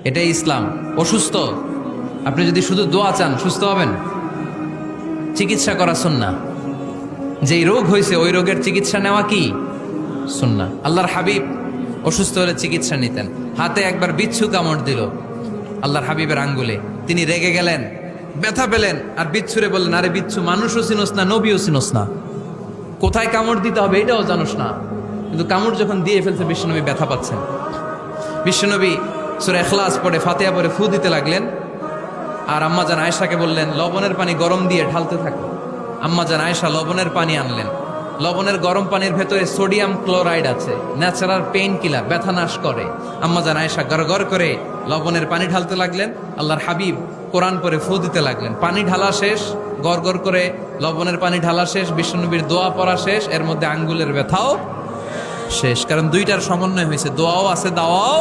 এটাই ইসলাম। অসুস্থ আপনি যদি শুধু দোয়া চান সুস্থ হবেন, চিকিৎসা করা সুন্নাহ। যেই রোগ হয়েছে ওই রোগের চিকিৎসা নেওয়া কি সুন্নাহ। আল্লাহর হাবিব অসুস্থ হলে চিকিৎসা নিতেন। হাতে একবার বিচ্ছু কামড় দিল আল্লাহর হাবিবের আঙ্গুলে, তিনি রেগে গেলেন, ব্যথা পেলেন, আর বিচ্ছুরে বললেন, আরে বিচ্ছু, মানুষও চিনোস না, নবীও চিনোস না, কোথায় কামড় দিতে হবে এটাও জানোস না। কিন্তু কামড় যখন দিয়ে ফেলছে বিশ্বনবী ব্যথা পাচ্ছেন। বিশ্বনবী সূরা ইখলাস পড়ে ফাতিহা পড়ে ফু দিতে লাগলেন, আর আম্মাজান আয়েশাকে বললেন লবণের পানি গরম দিয়ে ঢালতে থাকো। আম্মাজান আয়েশা লবণের পানি আনলেন। লবণের গরম পানির ভেতরে সোডিয়াম ক্লোরাইড আছে, ন্যাচারাল পেইন কিলার, ব্যথা নাশ করে। আম্মাজান আয়েশা গড়গড় করে লবণের পানি ঢালতে লাগলেন, আল্লাহর হাবিব কোরআন পরে ফু দিতে লাগলেন। পানি ঢালা শেষ, গড়গড় করে লবণের পানি ঢালা শেষ, বিশ্বনবীর দোয়া পড়া শেষ, এর মধ্যে আঙ্গুলের ব্যথাও শেষ। কারণ দুইটার সমন্বয় হয়েছে, দোয়াও আছে, দাওয়াও